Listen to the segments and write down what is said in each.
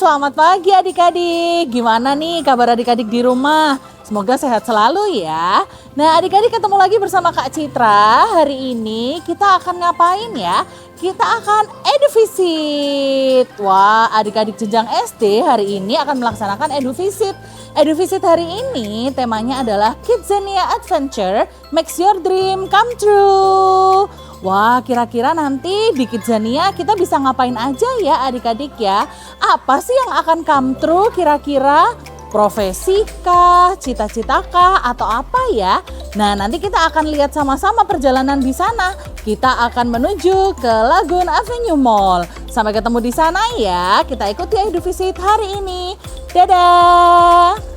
selamat pagi adik-adik. Gimana nih kabar adik-adik di rumah? Semoga sehat selalu ya. Nah adik-adik ketemu lagi bersama Kak Citra. Hari ini kita akan ngapain ya? Kita akan eduvisit. Wah adik-adik jenjang SD hari ini akan melaksanakan eduvisit. Eduvisit hari ini temanya adalah Kidzania Adventure Makes Your Dream Come True. Wah, kira-kira nanti di Kidzania kita bisa ngapain aja ya adik-adik ya? Apa sih yang akan come true kira-kira? Profesi kah, cita-cita kah, atau apa ya? Nah, nanti kita akan lihat sama-sama perjalanan di sana. Kita akan menuju ke Lagoon Avenue Mall. Sampai ketemu di sana ya. Kita ikuti eduvisit hari ini. Dadah!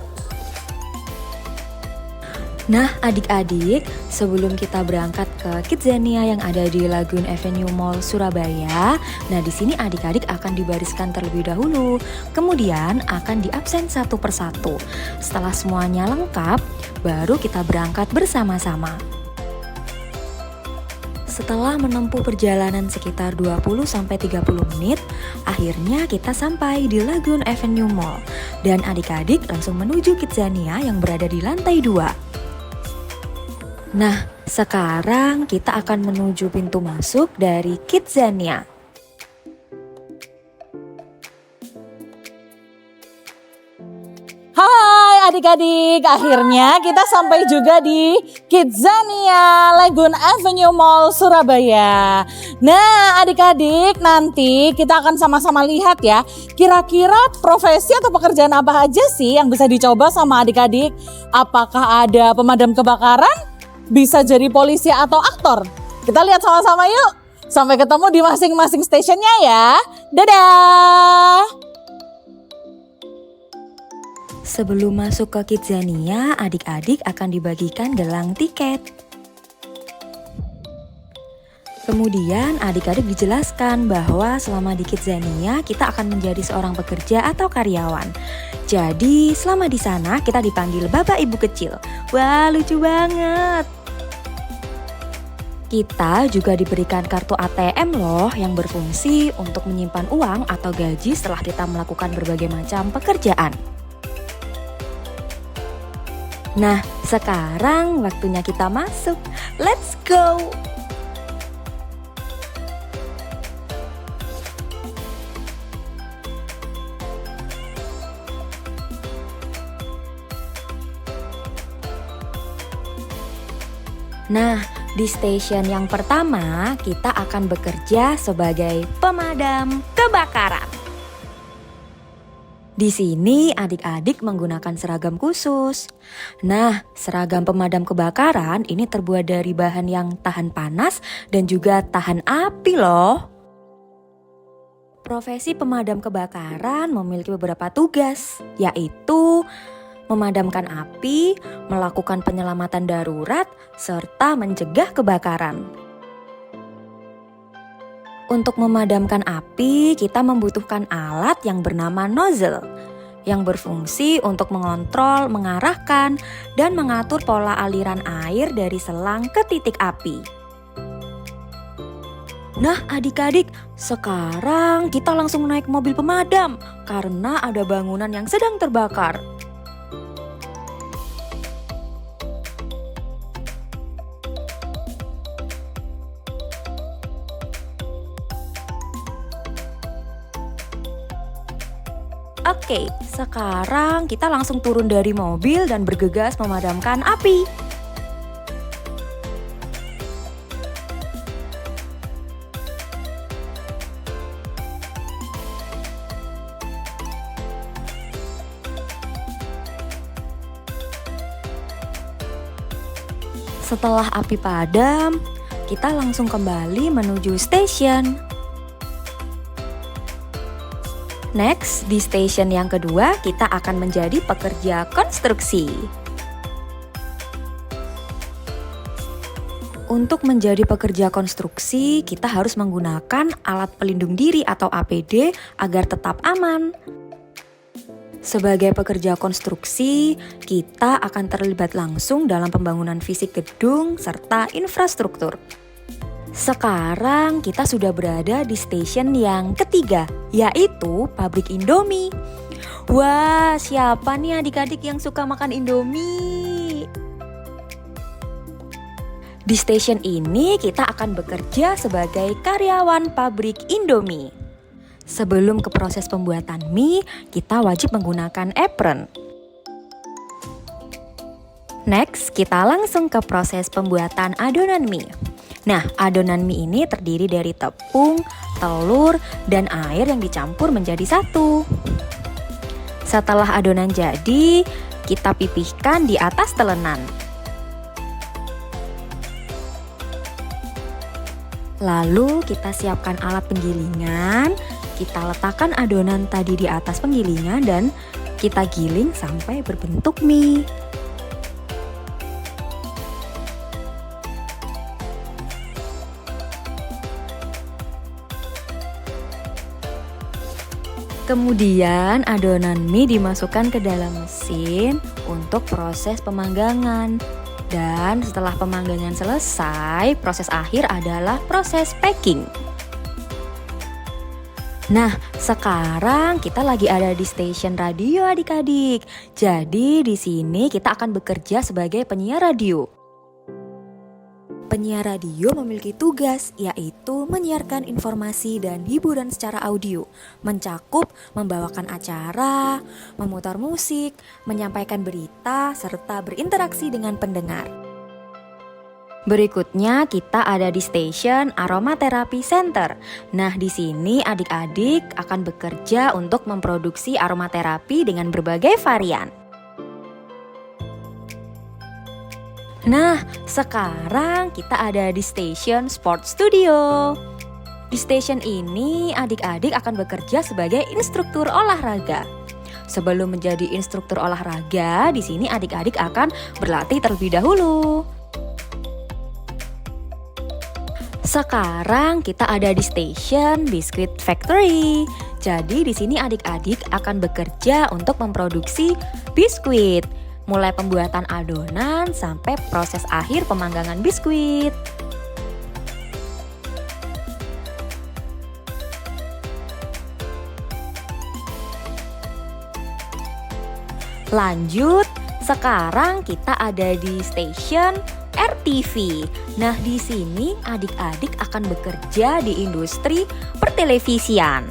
Nah adik-adik, sebelum kita berangkat ke Kidzania yang ada di Lagoon Avenue Mall Surabaya, nah di sini adik-adik akan dibariskan terlebih dahulu, kemudian akan diabsen satu persatu. Setelah semuanya lengkap, baru kita berangkat bersama-sama. Setelah menempuh perjalanan sekitar 20-30 menit, akhirnya kita sampai di Lagoon Avenue Mall. Dan adik-adik langsung menuju Kidzania yang berada di lantai 2. Nah, sekarang kita akan menuju pintu masuk dari Kidzania. Hai adik-adik, akhirnya kita sampai juga di Kidzania Lagoon Avenue Mall Surabaya. Nah adik-adik, nanti kita akan sama-sama lihat ya, kira-kira profesi atau pekerjaan apa aja sih yang bisa dicoba sama adik-adik. Apakah ada pemadam kebakaran? Bisa jadi polisi atau aktor? Kita lihat sama-sama yuk. Sampai ketemu di masing-masing stasiunnya ya. Dadah! Sebelum masuk ke Kidzania, adik-adik akan dibagikan gelang tiket. Kemudian adik-adik dijelaskan bahwa selama di Kidzania kita akan menjadi seorang pekerja atau karyawan. Jadi selama di sana kita dipanggil Bapak Ibu Kecil. Wah lucu banget. Kita juga diberikan kartu ATM loh yang berfungsi untuk menyimpan uang atau gaji setelah kita melakukan berbagai macam pekerjaan. Nah, sekarang waktunya kita masuk. Let's go! Nah, di stasiun yang pertama, kita akan bekerja sebagai pemadam kebakaran. Di sini adik-adik menggunakan seragam khusus. Nah, seragam pemadam kebakaran ini terbuat dari bahan yang tahan panas dan juga tahan api loh. Profesi pemadam kebakaran memiliki beberapa tugas, yaitu memadamkan api, melakukan penyelamatan darurat, serta mencegah kebakaran. Untuk memadamkan api, kita membutuhkan alat yang bernama nozzle, yang berfungsi untuk mengontrol, mengarahkan, dan mengatur pola aliran air dari selang ke titik api. Nah adik-adik, sekarang kita langsung naik mobil pemadam, karena ada bangunan yang sedang terbakar. Oke, sekarang kita langsung turun dari mobil dan bergegas memadamkan api. Setelah api padam, kita langsung kembali menuju stasiun. Next, di stasiun yang kedua kita akan menjadi pekerja konstruksi. Untuk menjadi pekerja konstruksi, kita harus menggunakan alat pelindung diri atau APD agar tetap aman. Sebagai pekerja konstruksi, kita akan terlibat langsung dalam pembangunan fisik gedung serta infrastruktur. Sekarang kita sudah berada di stasiun yang ketiga, yaitu pabrik Indomie. Wah, siapa nih adik-adik yang suka makan Indomie? Di stasiun ini kita akan bekerja sebagai karyawan pabrik Indomie. Sebelum ke proses pembuatan mie, kita wajib menggunakan apron. Next, kita langsung ke proses pembuatan adonan mie. Nah, adonan mie ini terdiri dari tepung, telur, dan air yang dicampur menjadi satu. Setelah adonan jadi, kita pipihkan di atas telenan. Lalu kita siapkan alat penggilingan, kita letakkan adonan tadi di atas penggilingan dan kita giling sampai berbentuk mie. Kemudian adonan mie dimasukkan ke dalam mesin untuk proses pemanggangan. Dan setelah pemanggangan selesai, proses akhir adalah proses packing. Nah, sekarang kita lagi ada di stasiun radio adik-adik. Jadi di sini kita akan bekerja sebagai penyiar radio. Penyiar radio memiliki tugas, yaitu menyiarkan informasi dan hiburan secara audio, mencakup membawakan acara, memutar musik, menyampaikan berita, serta berinteraksi dengan pendengar. Berikutnya kita ada di stasiun Aromatherapy Center. Nah, di sini adik-adik akan bekerja untuk memproduksi aromaterapi dengan berbagai varian. Nah, sekarang kita ada di stasiun Sport Studio. Di stasiun ini, adik-adik akan bekerja sebagai instruktur olahraga. Sebelum menjadi instruktur olahraga, di sini adik-adik akan berlatih terlebih dahulu. Sekarang kita ada di stasiun Biscuit Factory. Jadi di sini adik-adik akan bekerja untuk memproduksi biskuit. Mulai pembuatan adonan sampai proses akhir pemanggangan biskuit. Lanjut, sekarang kita ada di stasiun RTV. Nah, di sini adik-adik akan bekerja di industri pertelevisian.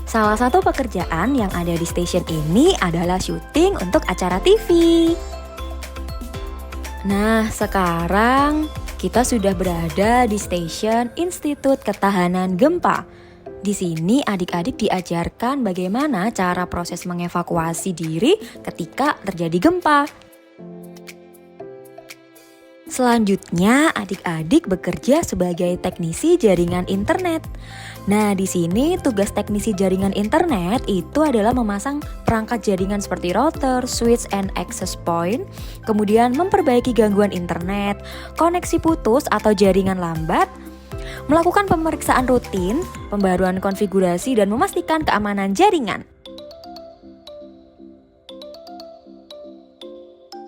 Salah satu pekerjaan yang ada di stasiun ini adalah syuting untuk acara TV. Nah, sekarang kita sudah berada di stasiun Institut Ketahanan Gempa. Di sini adik-adik diajarkan bagaimana cara proses mengevakuasi diri ketika terjadi gempa. Selanjutnya, adik-adik bekerja sebagai teknisi jaringan internet. Nah, di sini tugas teknisi jaringan internet itu adalah memasang perangkat jaringan seperti router, switch, and access point, kemudian memperbaiki gangguan internet, koneksi putus atau jaringan lambat, melakukan pemeriksaan rutin, pembaruan konfigurasi, dan memastikan keamanan jaringan.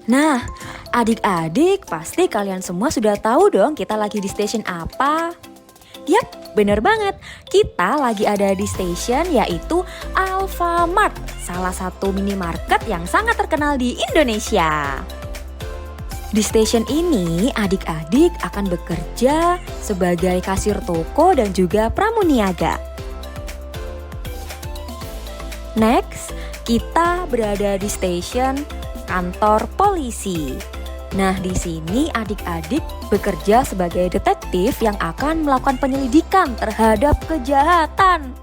Nah, adik-adik, pasti kalian semua sudah tahu dong kita lagi di stasiun apa? Yap, bener banget. Kita lagi ada di stasiun yaitu Alfamart, salah satu minimarket yang sangat terkenal di Indonesia. Di stasiun ini, adik-adik akan bekerja sebagai kasir toko dan juga pramuniaga. Next, kita berada di stasiun kantor polisi. Nah, di sini adik-adik bekerja sebagai detektif yang akan melakukan penyelidikan terhadap kejahatan.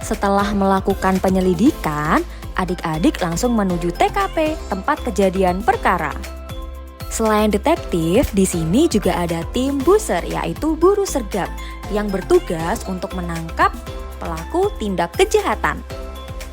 Setelah melakukan penyelidikan, adik-adik langsung menuju TKP, tempat kejadian perkara. Selain detektif, di sini juga ada tim buser, yaitu buru sergap, yang bertugas untuk menangkap pelaku tindak kejahatan.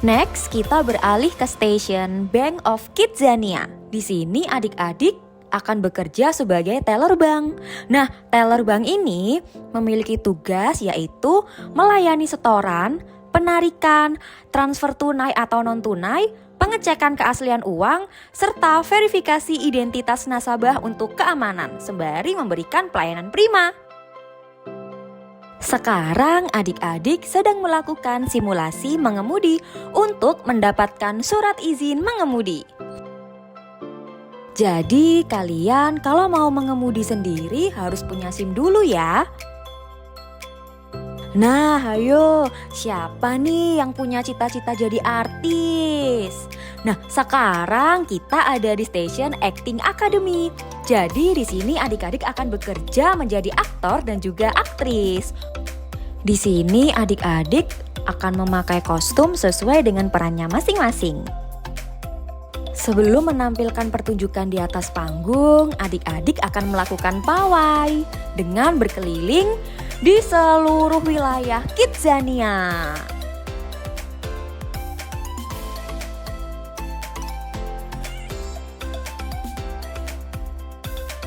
Next, kita beralih ke stasiun Bank of Kidzania. Di sini adik-adik akan bekerja sebagai teller bank. Nah, teller bank ini memiliki tugas yaitu melayani setoran, penarikan, transfer tunai atau non-tunai, pengecekan keaslian uang, serta verifikasi identitas nasabah untuk keamanan, sembari memberikan pelayanan prima. Sekarang adik-adik sedang melakukan simulasi mengemudi untuk mendapatkan surat izin mengemudi. Jadi kalian kalau mau mengemudi sendiri harus punya SIM dulu ya. Nah, ayo, siapa nih yang punya cita-cita jadi artis? Nah, sekarang kita ada di Station Acting Academy. Jadi di sini adik-adik akan bekerja menjadi aktor dan juga aktris. Di sini adik-adik akan memakai kostum sesuai dengan perannya masing-masing. Sebelum menampilkan pertunjukan di atas panggung, adik-adik akan melakukan pawai dengan berkeliling di seluruh wilayah Kidzania.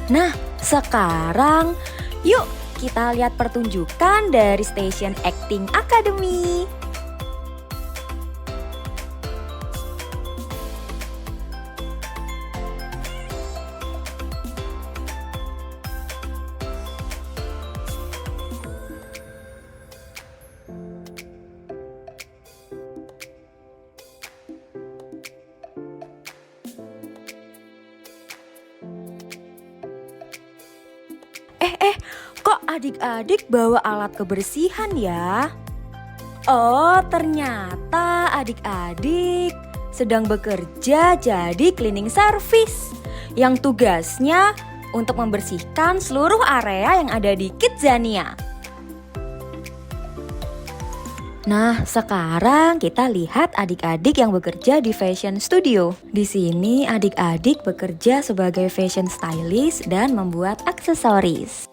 Nah, sekarang yuk kita lihat pertunjukan dari Station Acting Academy. Kok adik-adik bawa alat kebersihan ya? Oh, ternyata adik-adik sedang bekerja jadi cleaning service yang tugasnya untuk membersihkan seluruh area yang ada di Kidzania. Nah, sekarang kita lihat adik-adik yang bekerja di fashion studio. Di sini adik-adik bekerja sebagai fashion stylist dan membuat aksesoris.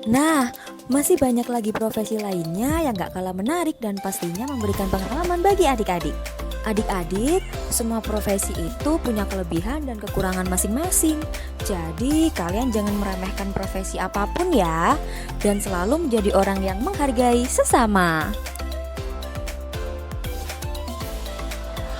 Nah, masih banyak lagi profesi lainnya yang gak kalah menarik dan pastinya memberikan pengalaman bagi adik-adik. Adik-adik, semua profesi itu punya kelebihan dan kekurangan masing-masing. Jadi, kalian jangan meremehkan profesi apapun ya, dan selalu menjadi orang yang menghargai sesama.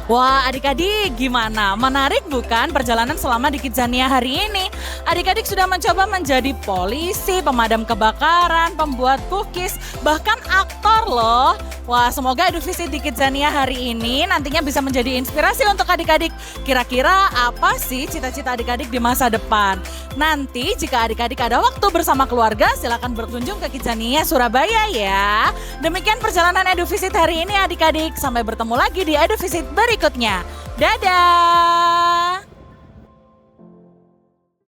Wah, adik-adik gimana? Menarik bukan perjalanan selama di Kidzania hari ini? Adik-adik sudah mencoba menjadi polisi, pemadam kebakaran, pembuat cookies, bahkan aktor loh. Wah, semoga Eduvisit di Kidzania hari ini nantinya bisa menjadi inspirasi untuk adik-adik. Kira-kira apa sih cita-cita adik-adik di masa depan? Nanti jika adik-adik ada waktu bersama keluarga, silakan berkunjung ke Kidzania Surabaya ya. Demikian perjalanan Eduvisit hari ini adik-adik. Sampai bertemu lagi di Eduvisit berikutnya. Dadah!